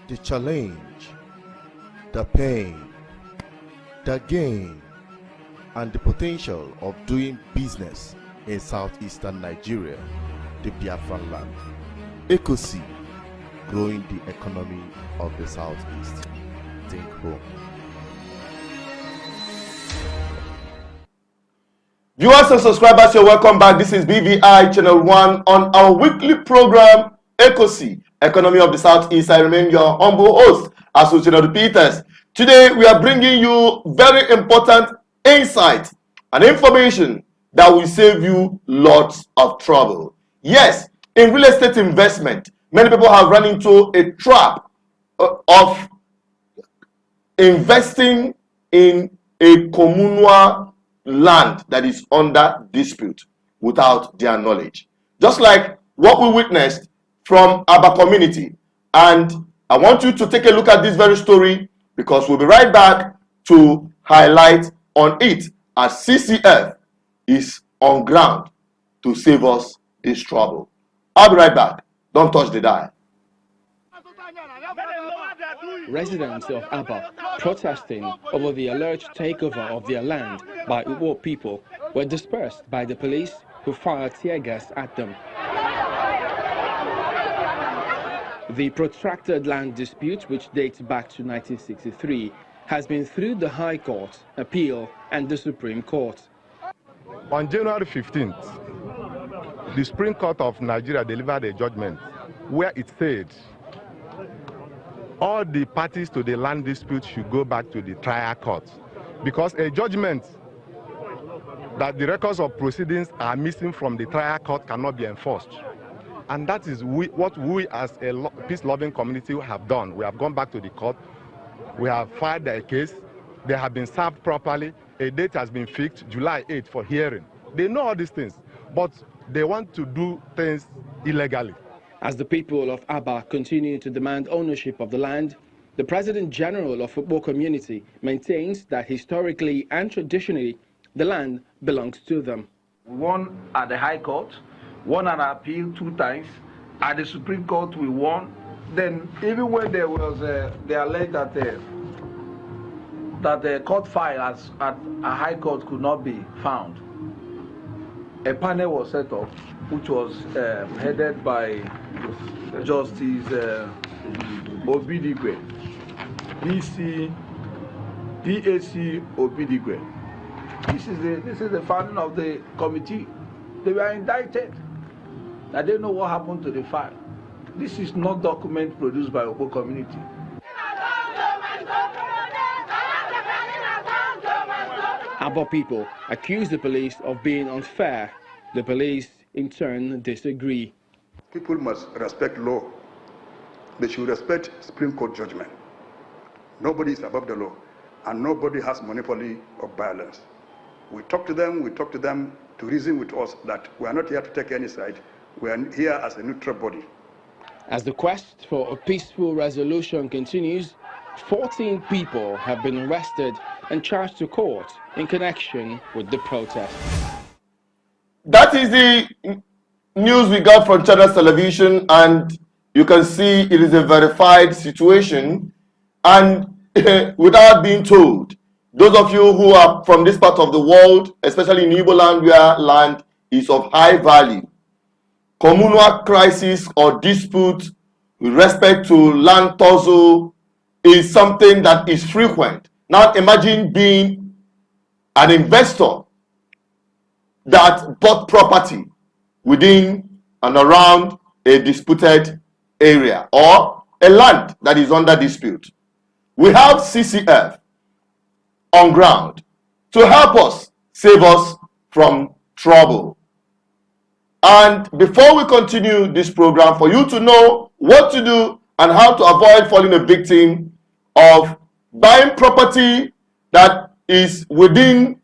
the challenge, the pain, the gain, and the potential of doing business in southeastern Nigeria, the Biafran land. ECOC, growing the economy of the southeast. Think home. Viewers and subscribers, you're welcome back. This is BVI Channel 1 on our weekly program, ECOC, Economy of the Southeast. I remain your humble host, Associate Peters. Today, we are bringing you very important insight and information that will save you lots of trouble. Yes, in real estate investment, many people have run into a trap of investing in a communal land that is under dispute without their knowledge. Just like what we witnessed from our community. And I want you to take a look at this very story because we'll be right back to highlight on it as CCF is on ground to save us this trouble. I'll be right back. Don't touch the dial. Residents of Aba protesting over the alleged takeover of their land by Igbo people were dispersed by the police, who fired tear gas at them. The protracted land dispute, which dates back to 1963, has been through the High Court, Appeal, and the Supreme Court. On January 15th, the Supreme Court of Nigeria delivered a judgment where it said all the parties to the land dispute should go back to the trial court because a judgment that the records of proceedings are missing from the trial court cannot be enforced. And that is what we as a peace-loving community have done. We have gone back to the court. We have filed their case. They have been served properly. A date has been fixed, July 8th, for hearing. They know all these things, but they want to do things illegally. As the people of Aba continue to demand ownership of the land, the President General of Igbo community maintains that historically and traditionally, the land belongs to them. One at the High Court, one at appeal 2 times. At the Supreme Court, we won. Then, even when there was they alleged that the court file at a High Court could not be found, a panel was set up, which was headed by Justice Obidigwe, PAC Obidigwe. This is the founding of the committee. They were indicted. I didn't know what happened to the file. This is not document produced by Igbo community. Aba people accuse the police of being unfair. The police, in turn, disagree. People must respect law. They should respect Supreme Court judgment. Nobody is above the law, and nobody has monopoly of violence. We talk to them to reason with us that we are not here to take any side. We are here as a neutral body. As the quest for a peaceful resolution continues, 14 people have been arrested and charged to court in connection with the protest. That is the news we got from Channels Television, and you can see it is a verified situation. And without being told, those of you who are from this part of the world, especially in Igbo land where land is of high value, communal crisis or dispute with respect to land tussle is something that is frequent. Now imagine being an investor that bought property within and around a disputed area or a land that is under dispute. We have CCF on ground to help us, save us from trouble. And before we continue this program, for you to know what to do and how to avoid falling a victim of buying property that is within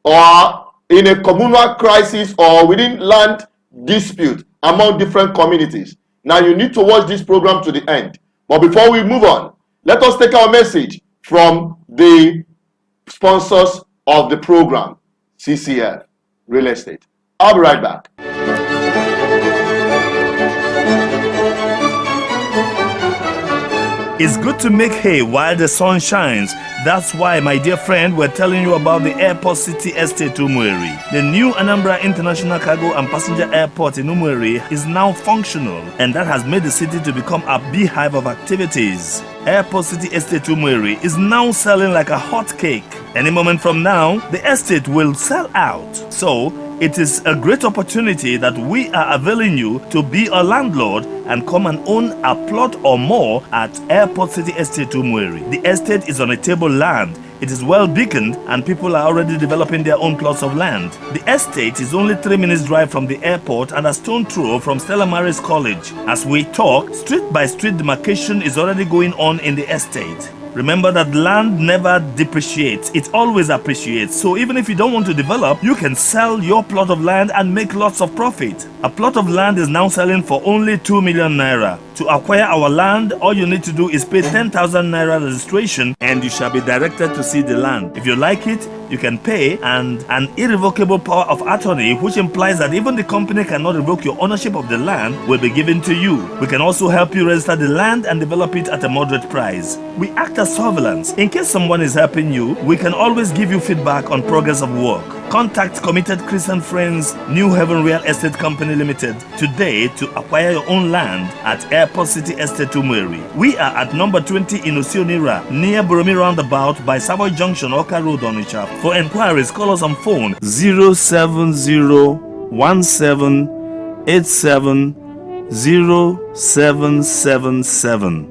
or in a communal crisis or within land dispute among different communities. Now you need to watch this program to the end. But before we move on, let us take our message from the sponsors of the program, CCF Real Estate. I'll be right back. It's good to make hay while the sun shines. That's why, my dear friend, we're telling you about the Airport City Estate Umueri. The new Anambra International Cargo and Passenger Airport in Umueri is now functional, and that has made the city to become a beehive of activities. Airport City Estate Umueri is now selling like a hot cake. Any moment from now, the estate will sell out. So, it is a great opportunity that we are availing you to be a landlord and come and own a plot or more at Airport City Estate Umueri. The estate is on a table land. It is well beaconed and people are already developing their own plots of land. The estate is only 3 minutes drive from the airport and a stone throw from Stella Maris College. As we talk, street by street demarcation is already going on in the estate. Remember that land never depreciates, it always appreciates. So even if you don't want to develop, you can sell your plot of land and make lots of profit. A plot of land is now selling for only 2 million naira. To acquire our land, all you need to do is pay 10,000 naira registration and you shall be directed to see the land. If you like it, you can pay, and an irrevocable power of attorney, which implies that even the company cannot revoke your ownership of the land, will be given to you. We can also help you register the land and develop it at a moderate price. We act as surveillance. In case someone is helping you, we can always give you feedback on progress of work. Contact Committed Christian Friends New Heaven Real Estate Company Limited today to acquire your own land at Airport City Estate Umueri. We are at number 20 in Osionira, near Boromi Roundabout by Savoy Junction, Oka Road, Onitsha. For inquiries, call us on phone 07017870777.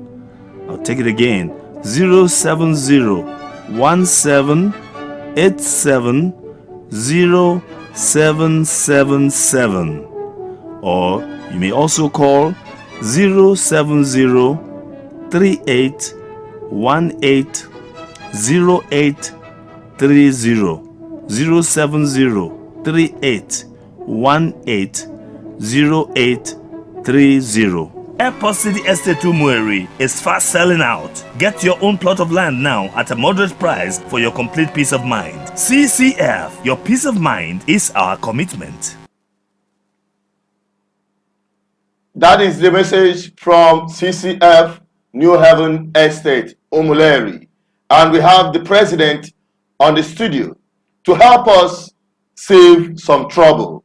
I'll take it again. 07017870777, or you may also call 07038180830. 07038180830. Airport City Estate Umueri is fast selling out. Get your own plot of land now at a moderate price for your complete peace of mind. CCF, your peace of mind is our commitment. That is the message from CCF New Heaven Estate Umueri. And we have the president on the studio to help us save some trouble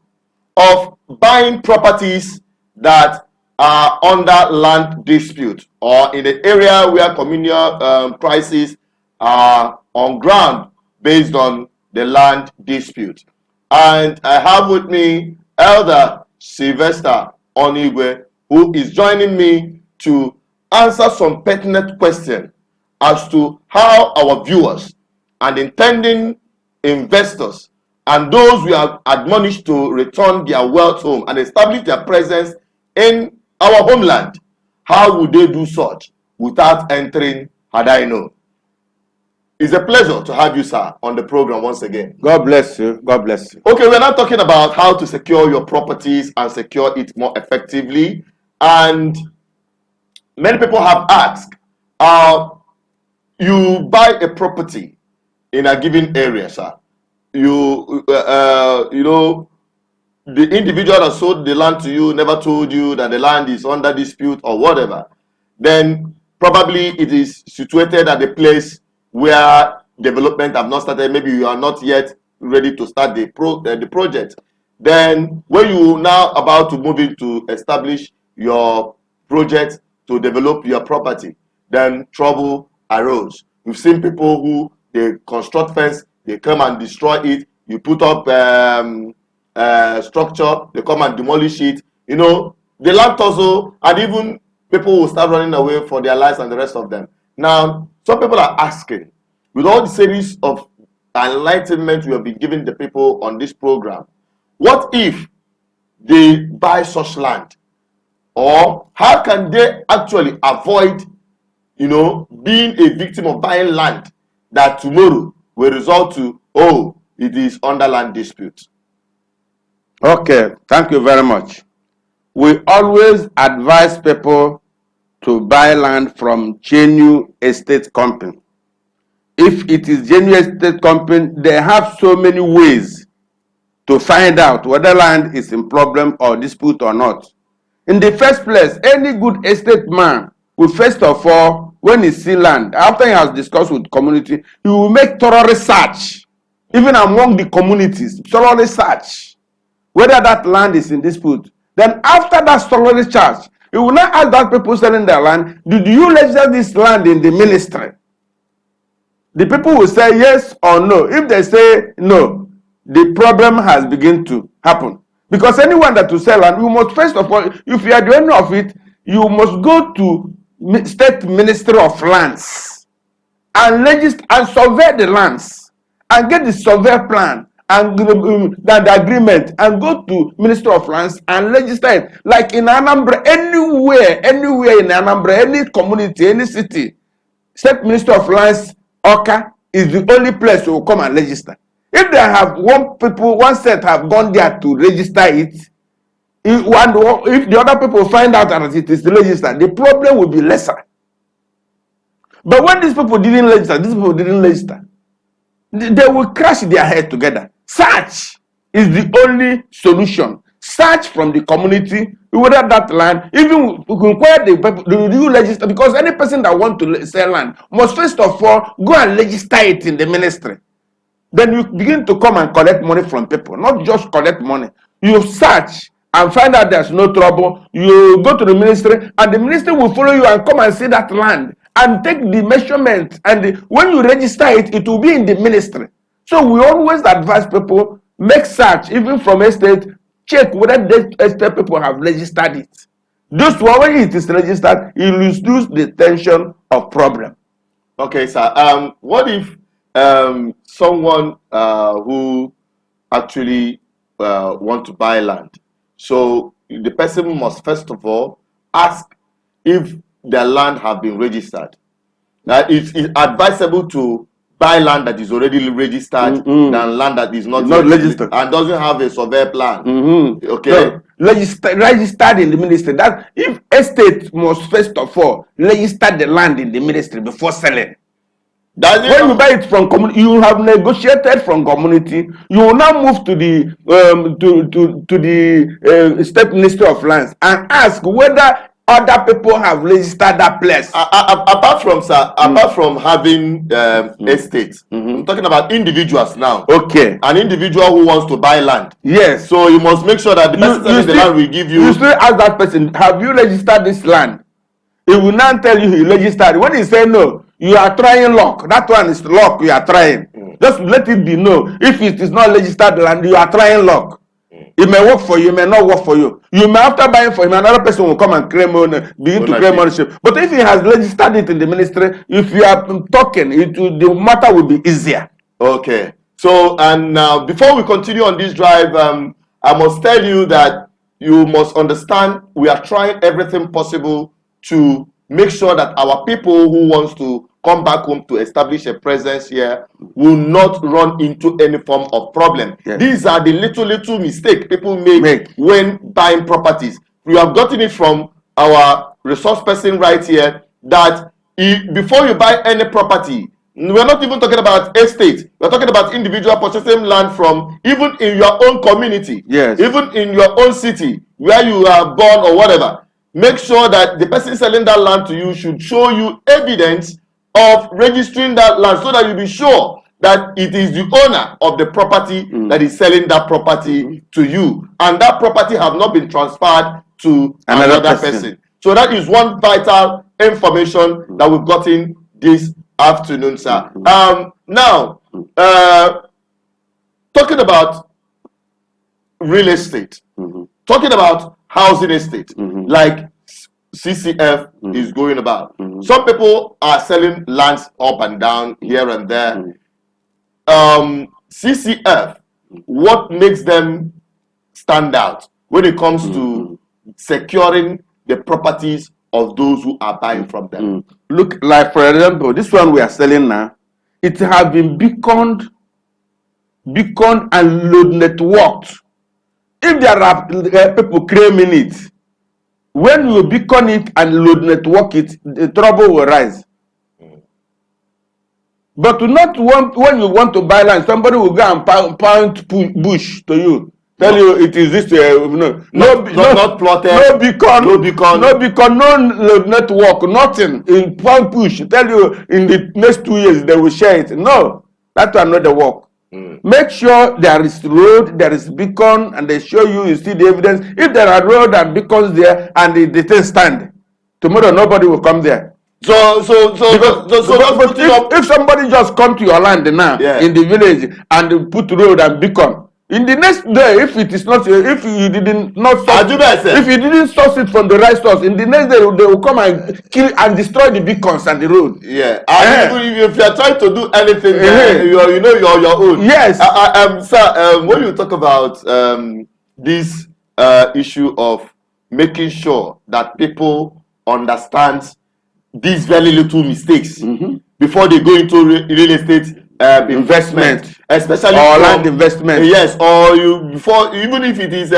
of buying properties that are under land dispute or in the area where communal prices are on ground based on the land dispute. And I have with me Elder Sylvester Onigwe, who is joining me to answer some pertinent questions as to how our viewers and intending investors and those we have admonished to return their wealth home and establish their presence in our homeland, how would they do such without entering had I known? It's a pleasure to have you, sir, on the program once again. God bless you. God bless you. Okay, we're now talking about how to secure your properties and secure it more effectively. And many people have asked, you buy a property in a given area, sir. You know, the individual that sold the land to you never told you that the land is under dispute or whatever. Then probably it is situated at a place where development have not started. Maybe you are not yet ready to start the project. Then when you now about to move in to establish your project to develop your property, then trouble arose. We've seen people who they construct fence, they come and destroy it. You put up structure, they come and demolish it. You know, the land tussle, and even people will start running away for their lives and the rest of them. Now, some people are asking, with all the series of enlightenment we have been giving the people on this program, what if they buy such land? Or how can they actually avoid, you know, being a victim of buying land that tomorrow will result to, oh, it is under land dispute? Okay, thank you very much. We always advise people to buy land from genuine estate company. If it is genuine estate company, they have so many ways to find out whether land is in problem or dispute or not. In the first place, any good estate man will first of all, when he see land, after he has discussed with community, he will make thorough research, even among the communities, thorough research, whether that land is in dispute. Then after that thorough research, he will not ask that people selling their land, did you register this land in the ministry? The people will say yes or no. If they say no, the problem has begun to happen. Because anyone that will sell land, you must first of all, if you are the owner of it, you must go to State Ministry of Lands and register and survey the lands and get the survey plan and the agreement and go to Ministry of Lands and register it. Like in Anambra, anywhere in Anambra, any community, any city, State Ministry of Lands, Oka, is the only place you will come and register. If they have one set have gone there to register it, if the other people find out that it is registered, the problem will be lesser. But when these people didn't register, they will crash their head together. Search is the only solution. Search from the community, whether that land, even inquire the people, do you register? Because any person that wants to sell land must first of all go and register it in the ministry. Then you begin to come and collect money from people, not just collect money. You search and find out there's no trouble. You go to the ministry, and the ministry will follow you and come and see that land and take the measurement. And when you register it, it will be in the ministry. So we always advise people, make search, even from estate, check whether the estate people have registered it. This one, when it is registered, you lose the tension of problem. Okay, sir. What if someone who actually want to buy land? So the person must first of all ask if their land have been registered. Now it's advisable to buy land that is already registered than land that is not registered and doesn't have a survey plan. Okay. So, registered in the ministry. That if estate must first of all register the land in the ministry before selling. When you buy it from community, you have negotiated from community. You will now move to the State Ministry of Lands and ask whether other people have registered that place. Apart from having estates, I'm talking about individuals now. Okay. An individual who wants to buy land. Yes. So you must make sure that the person selling the land will give you. You still ask that person, have you registered this land? He will not tell you he registered. When he say no, you are trying luck. That one is luck you are trying. Just let it be known. If it is not registered land, you are trying luck. It may work for you, it may not work for you. You may, after buying for him, another person will come and claim begin to claim ownership. But if he has registered it in the ministry, if you are talking, the matter will be easier. Okay. So, and now before we continue on this drive, I must tell you that you must understand we are trying everything possible to make sure that our people who wants to come back home to establish a presence here will not run into any form of problem. Yes. These are the little mistakes people make when buying properties. We have gotten it from our resource person right here that before you buy any property, we're not even talking about estate. We're talking about individual purchasing land from even in your own community, yes, even in your own city where you are born or whatever. Make sure that the person selling that land to you should show you evidence of registering that land so that you'll be sure that it is the owner of the property that is selling that property to you. And that property have not been transferred to another person. So that is one vital information that we've gotten this afternoon, sir. Now, talking about real estate, talking about housing estate, like CCF is going about. Some people are selling lands up and down here and there. CCF, what makes them stand out when it comes to securing the properties of those who are buying from them? Look, like for example, this one we are selling now, it has been beaconed and load networked. If there are people claiming it, when you beacon it and load network it, the trouble will rise. But when you want to buy land, somebody will go and pound bush to you. Tell you it is this not plotted, no beacon, no network, nothing in one push. Tell you in the next 2 years they will share it. No, that will not the work. Make sure there is road, there is beacon, and they show you see the evidence. If there are road and beacons there and the thing stand, tomorrow nobody will come there. If somebody just come to your land now in the village and put road and beacon, in the next day, if it is not, if you didn't not source, if you didn't source it from the right source, in the next day they will come and kill and destroy the beacons and the road. Yeah, and if you are trying to do anything, you're your own. Yes. Sir, when you talk about this issue of making sure that people understand these very little mistakes before they go into real estate investment, especially or land investment. Yes, or before, even if it is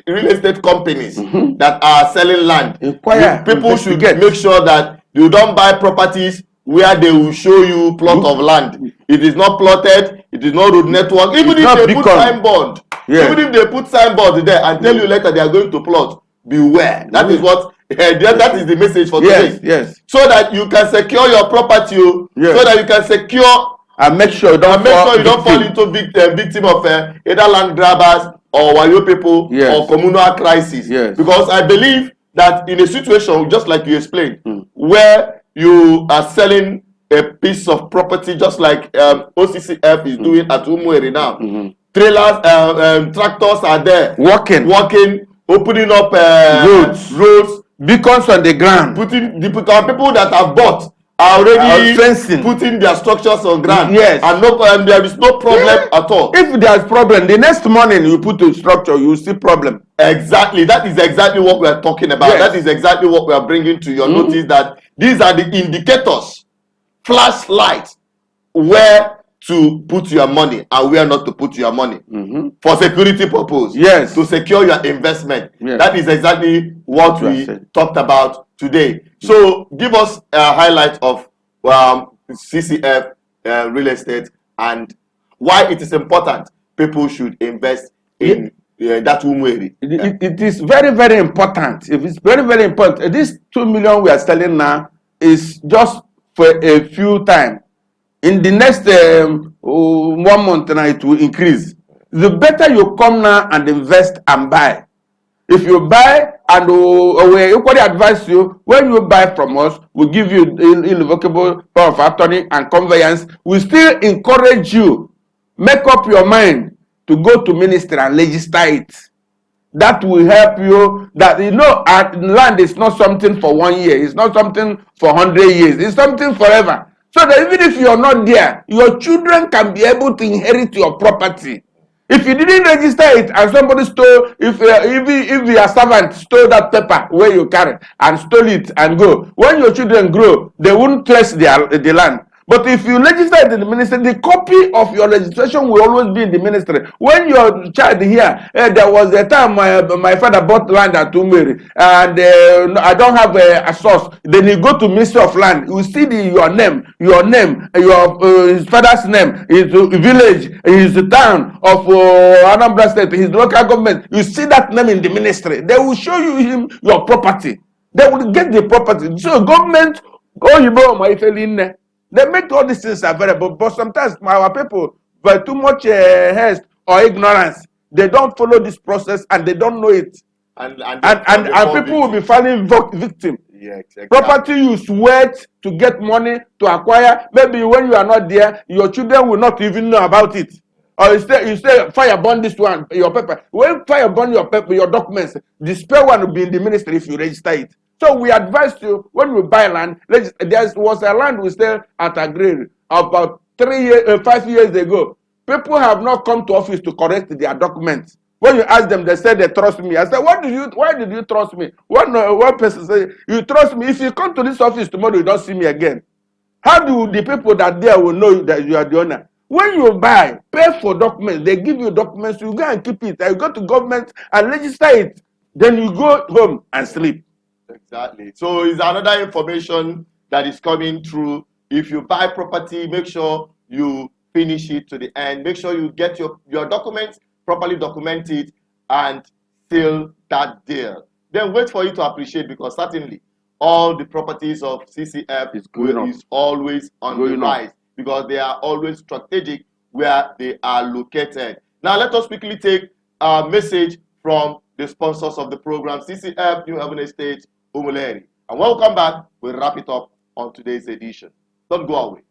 real estate companies that are selling land, people should make sure that you don't buy properties where they will show you plot of land. It is not plotted, it is not road network. Even if they put signboard, even if they put signboard there and tell you later they are going to plot, beware. That is what that is the message for today. Yes. So that you can secure your property, so that you can secure and make sure you don't fall into victim of either land grabbers or wayo people or communal crisis. Because I believe that in a situation just like you explained, where you are selling a piece of property just like OCCF is doing at Umueri now, trailers, tractors are there working, opening up roads, beacons on the ground, putting the people that have bought are already putting their structures on ground. Yes. And there is no problem at all. If there is problem, the next morning you put the structure, you see problem. Exactly. That is exactly what we are talking about. That is exactly what we are bringing to your notice, that these are the indicators, flashlights, where to put your money and where not to put your money for security purpose. Yes. To secure your investment. That is exactly what we talked about today. So give us a highlight of CCF real estate and why it is important people should invest in that Umueri. It is very, very important. If it's very, very important, this 2 million we are selling now is just for a few time. In the next 1 month now, it will increase. The better you come now and invest and buy. If you buy and we equally advise you, when you buy from us, we give you irrevocable power of attorney and conveyance. We still encourage you, make up your mind to go to ministry and register it. That will help you. That land is not something for 1 year. It's not something for 100 years. It's something forever. So that even if you are not there, your children can be able to inherit your property. If you didn't register it and somebody stole, if your servant stole that paper where you carry and stole it and go, when your children grow, they won't trace the land. But if you register it in the ministry, the copy of your registration will always be in the ministry. When your child here, there was a time my father bought land at Umueri, and I don't have a source. Then you go to Ministry of Land, you see your name, his father's name, his village, his town of Anambra State, his local government. You see that name in the ministry. They will show you your property. They will get the property. So government, they make all these things available, but sometimes our people, by too much haste or ignorance, they don't follow this process and they don't know it. And people will be falling victim. Yeah, exactly. Property you sweat to get money to acquire. Maybe when you are not there, your children will not even know about it. Or you say fire burn this one, your paper. When fire burn your paper, your documents, the spare one will be in the ministry if you register it. So we advise you, when we buy land, there was a land we sell at Agrary about 5 years ago. People have not come to office to correct their documents. When you ask them, they say they trust me. I said, why did you trust me? One person said, you trust me. If you come to this office tomorrow, you don't see me again. How do the people that there will know that you are the owner? When you buy, pay for documents. They give you documents. You go and keep it. You go to government and register it. Then you go home and sleep. Exactly. So it's another information that is coming through. If you buy property, make sure you finish it to the end. Make sure you get your documents properly document it, and seal that deal. Then wait for you to appreciate, because certainly all the properties of CCF is always on the rise, because they are always strategic where they are located. Now let us quickly take a message from the sponsors of the program, CCF New Haven Estate, Umuleri. And when we come back, we'll wrap it up on today's edition. Don't go away.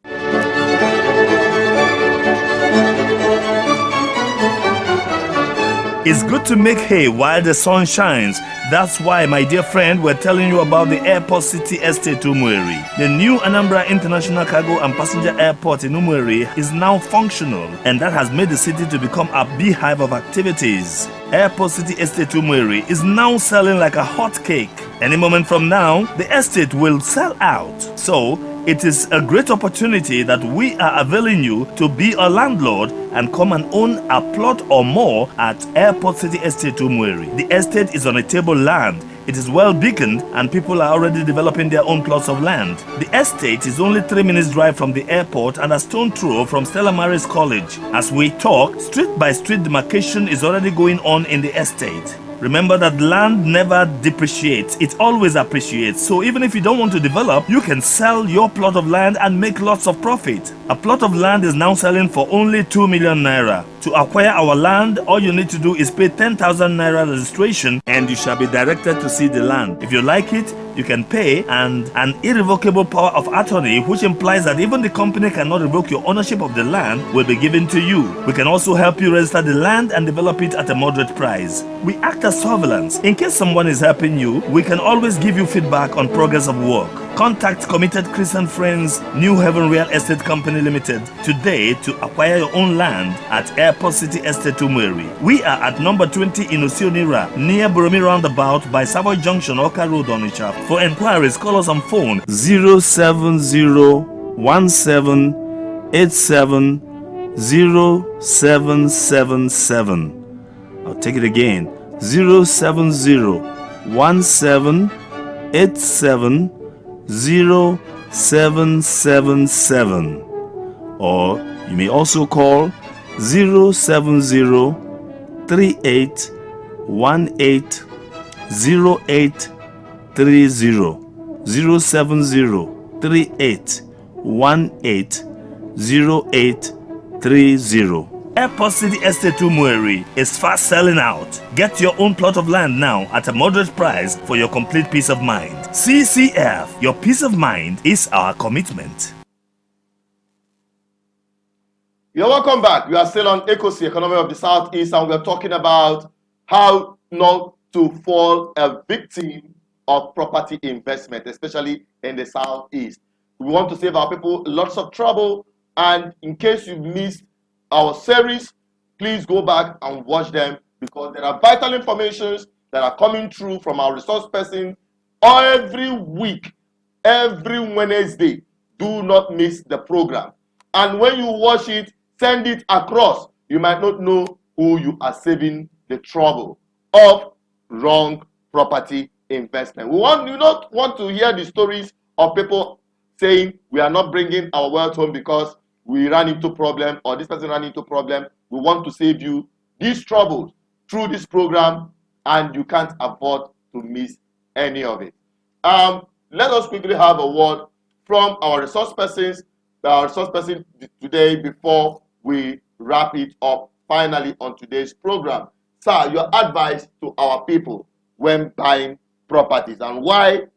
It's good to make hay while the sun shines. That's why, my dear friend, we're telling you about the Airport City Estate Umueri. The new Anambra International Cargo and Passenger Airport in Umueri is now functional, and that has made the city to become a beehive of activities. Airport City Estate Umueri is now selling like a hot cake. Any moment from now, the estate will sell out. So, it is a great opportunity that we are availing you to be a landlord and come and own a plot or more at Airport City Estate Umueri. The estate is on a table land. It is well beaconed and people are already developing their own plots of land. The estate is only 3 minutes drive from the airport and a stone throw from Stella Maris College. As we talk, street by street demarcation is already going on in the estate. Remember that land never depreciates, it always appreciates. So even if you don't want to develop, you can sell your plot of land and make lots of profit. A plot of land is now selling for only 2 million naira. To acquire our land, all you need to do is pay 10,000 naira registration and you shall be directed to see the land. If you like it, you can pay, and an irrevocable power of attorney, which implies that even the company cannot revoke your ownership of the land, will be given to you. We can also help you register the land and develop it at a moderate price. We act as surveillance. In case someone is helping you, we can always give you feedback on progress of work. Contact Committed Christian Friends New Haven Real Estate Company Limited today to acquire your own land at Airport City Estate Umueri. We are at number 20 in Osionira, near Boromi Roundabout by Savoy Junction, Oka Road, Onitsha. For inquiries, call us on phone 07017870777. I'll take it again, 07017870777, or you may also call 07038180830, 07038180830. Airport City Estate Umueri is fast selling out. Get your own plot of land now at a moderate price for your complete peace of mind. CCF, your peace of mind is our commitment. You're welcome back. We are still on ECOC, Economy of the Southeast, and we're talking about how not to fall a victim of property investment, especially in the Southeast. We want to save our people lots of trouble, and in case you missed our series, please go back and watch them, because there are vital informations that are coming through from our resource person every week, every Wednesday. Do not miss the program. And when you watch it, send it across. You might not know who you are saving the trouble of wrong property investment. We do not want to hear the stories of people saying we are not bringing our wealth home because we ran into problem, or this person ran into problem. We want to save you these troubles through this program, and you can't afford to miss any of it. Let us quickly have a word from our resource persons, today, before we wrap it up finally on today's program. Sir, your advice to our people when buying properties, and why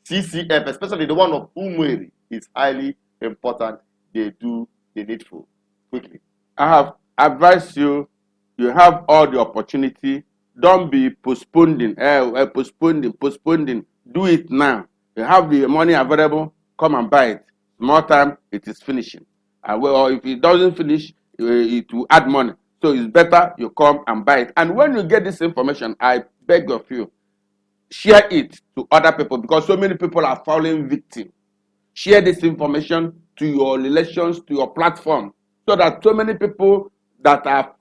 CCF, especially the one of Umueri, is highly important. They do the needful. Quickly. I have advised you, you have all the opportunity. Don't be postponing. Postponing. Do it now. You have the money available, come and buy it. More time, it is finishing. Or if it doesn't finish, it will add money. So it's better you come and buy it. And when you get this information, I beg of you, share it to other people, because so many people are falling victim. Share this information to your relations, to your platform, so that so many people that are,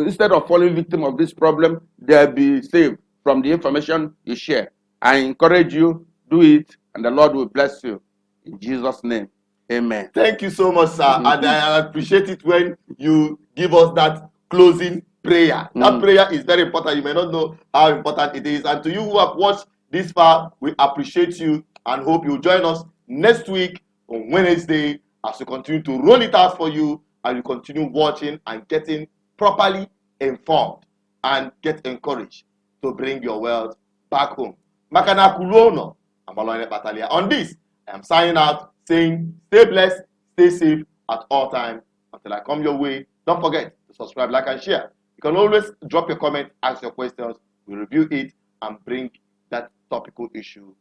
instead of falling victim of this problem, they'll be saved from the information you share. I encourage you, do it, and the Lord will bless you. In Jesus' name, amen. Thank you so much, sir. And I appreciate it when you give us that closing prayer. That prayer is very important. You may not know how important it is. And to you who have watched this far, we appreciate you and hope you'll join us next week on Wednesday as we continue to roll it out for you and you continue watching and getting properly informed and get encouraged to bring your wealth back home. Makana Kulono, Amalone Batalia. On this, I am signing out saying stay blessed, stay safe at all times. Until I come your way, don't forget to subscribe, like, and share. You can always drop your comment, ask your questions. We review it and bring that topical issue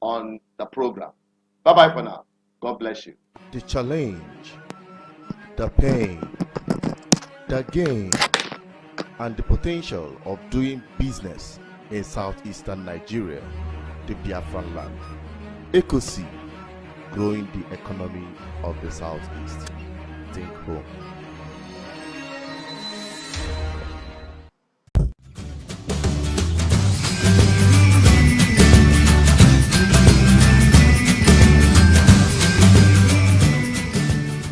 on the program. Bye-bye for now. God bless you. The challenge, the pain, the gain, and the potential of doing business in southeastern Nigeria, the Biafran land. ECOC, growing the economy of the southeast. Think home.